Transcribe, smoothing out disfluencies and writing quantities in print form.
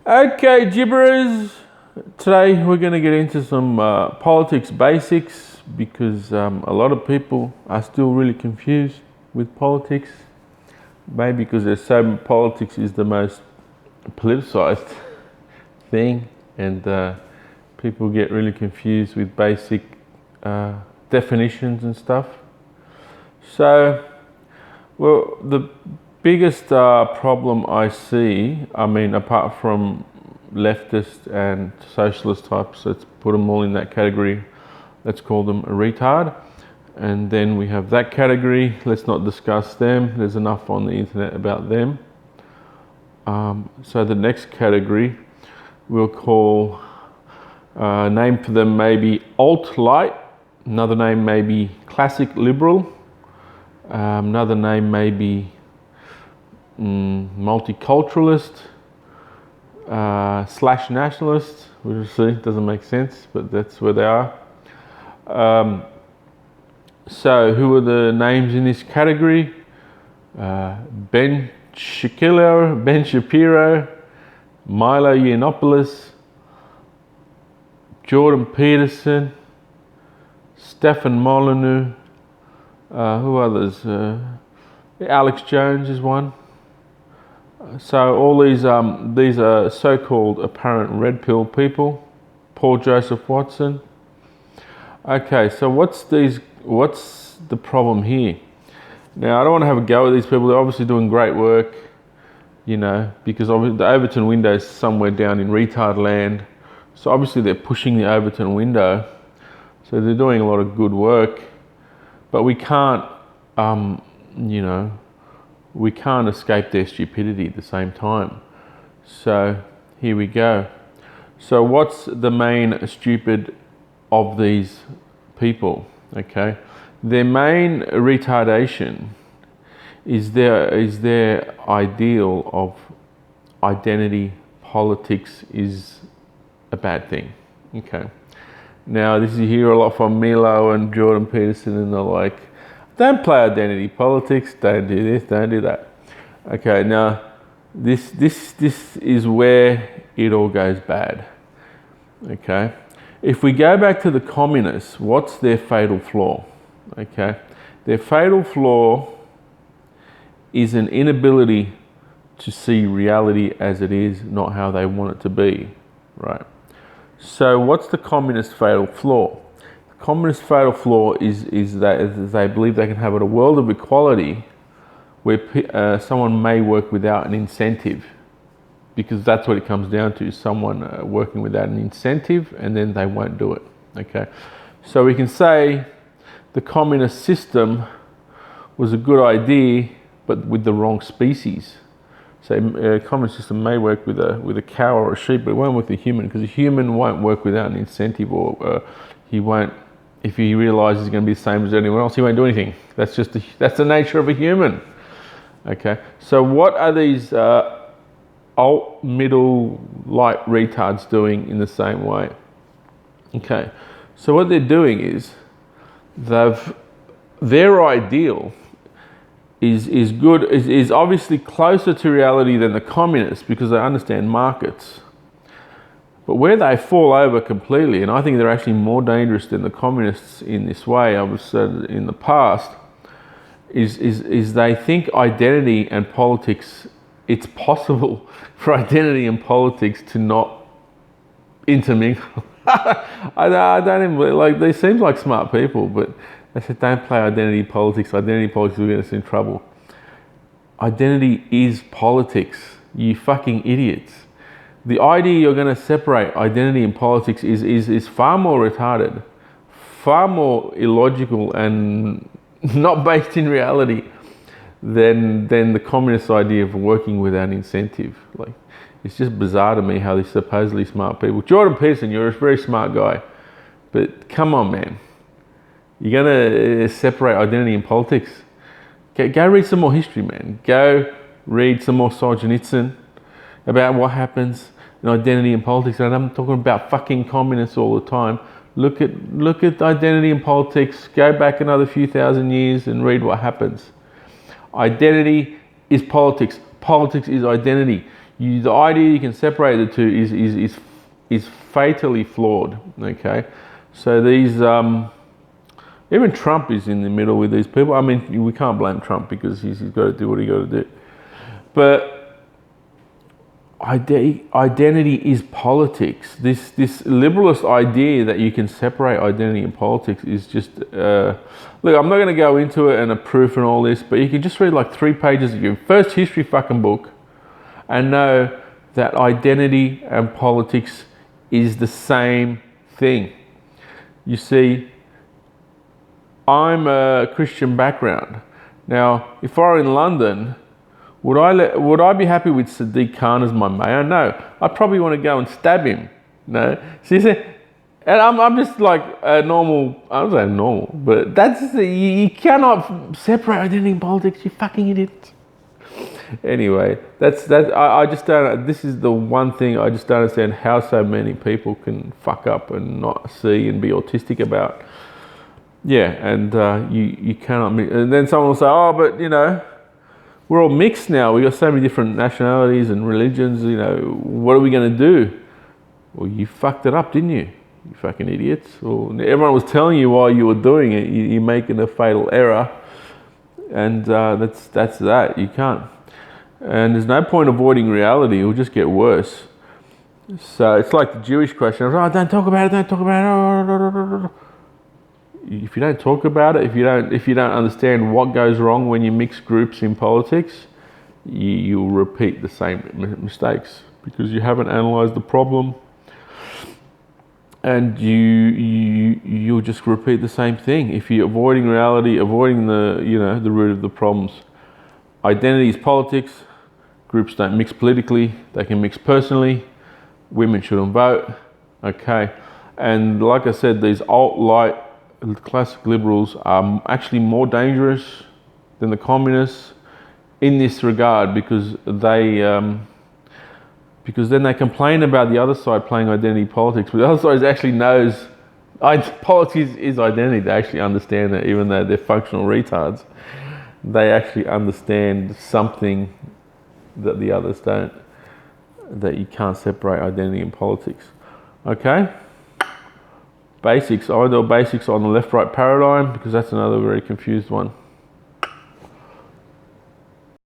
Okay, gibberers. Today we're going to get into some politics basics because a lot of people are still really confused with politics. Maybe because politics is the most politicized thing, and people get really confused with basic definitions and stuff. So, well, the biggest problem I see, I mean, apart from leftist and socialist types, let's put them all in that category, let's call them a retard. And then we have that category, let's not discuss them, there's enough on the internet about them. So the next category we'll call, name for them maybe alt-light, another name may be classic liberal, another name may be multiculturalist, slash nationalist, which doesn't make sense, but that's where they are. So who are the names in this category? Ben Shapiro, Milo Yiannopoulos, Jordan Peterson, Stefan Molyneux, who others? Alex Jones is one. So all these are so-called apparent red pill people. Paul Joseph Watson. Okay, so what's the problem here? Now I don't want to have a go at these people. They're obviously doing great work, you know, because the Overton window is somewhere down in retard land. So obviously they're pushing the Overton window. So they're doing a lot of good work, but we can't, we can't escape their stupidity at the same time. So here we go. So what's the main stupid of these people? Okay, their main retardation is their ideal of identity politics is a bad thing. Okay, now this you hear a lot from Milo and Jordan Peterson, and they're like, don't play identity politics, don't do this, don't do that. Okay, now this is where it all goes bad. Okay, if we go back to the communists, what's their fatal flaw? Okay, their fatal flaw is an inability to see reality as it is, not how they want it to be, right? So what's the communist fatal flaw? The communist fatal flaw is that they believe they can have a world of equality where someone may work without an incentive, because that's what it comes down to, someone working without an incentive, and then they won't do it. Okay, so we can say the communist system was a good idea, but with the wrong species. So a communist system may work with a cow or a sheep, but it won't work with a human, because a human won't work without an incentive, or he won't, if he realizes he's going to be the same as anyone else, he won't do anything. That's just that's the nature of a human. Okay, so what are these alt, middle, light retards doing in the same way? Okay, so what they're doing is their ideal is obviously closer to reality than the communists, because they understand markets. But where they fall over completely, and I think they're actually more dangerous than the communists in this way, I've said in the past, is they think identity and politics, it's possible for identity and politics to not intermingle. I don't even, like, they seem like smart people, but they said don't play identity politics. Identity politics will get us in trouble. Identity is politics, you fucking idiots. The idea you're going to separate identity and politics is far more retarded, far more illogical, and not based in reality than the communist idea of working without incentive. Like, it's just bizarre to me how these supposedly smart people. Jordan Peterson, you're a very smart guy, but come on, man. You're going to separate identity and politics? Go read some more history, man. Go read some more Solzhenitsyn about what happens in identity and politics. And I'm talking about fucking communists all the time. Look at identity and politics. Go back another few thousand years and read what happens. Identity is politics. Politics is identity. The idea you can separate the two is fatally flawed. Okay, so these even Trump is in the middle with these people. I mean, we can't blame Trump because he's got to do what he got to do, but identity is politics. This liberalist idea that you can separate identity and politics is just look, I'm not going to go into it and a proof and all this, but you can just read like 3 pages of your first history fucking book and know that identity and politics is the same thing. You see, I'm a Christian background. Now, if I were in London, would I be happy with Sadiq Khan as my mayor? No, I'd probably want to go and stab him. No, so you see, and I'm just like a normal. I don't say normal, but that's you cannot separate identity and politics. You fucking idiot. Anyway, that's I just don't. This is the one thing I just don't understand how so many people can fuck up and not see and be autistic about. Yeah, and you cannot. And then someone will say, "Oh, but you know, we're all mixed now. We got so many different nationalities and religions. You know, what are we going to do?" Well, you fucked it up, didn't you? You fucking idiots. Well, everyone was telling you while you were doing it. You're making a fatal error, and that's that. You can't. And there's no point avoiding reality. It will just get worse. So it's like the Jewish question. Oh, don't talk about it. Don't talk about it. If you don't talk about it, if you don't understand what goes wrong when you mix groups in politics, you'll repeat the same mistakes because you haven't analysed the problem, and you'll just repeat the same thing. If you're avoiding reality, avoiding the root of the problems. Identity is politics. Groups don't mix politically; they can mix personally. Women shouldn't vote. Okay, and like I said, these alt-right classic liberals are actually more dangerous than the communists in this regard because then they complain about the other side playing identity politics, but the other side actually knows politics is identity. They actually understand it, even though they're functional retards. They actually understand something that the others don't, that you can't separate identity and politics. Okay? Basics. I do basics on the left-right paradigm because that's another very confused one.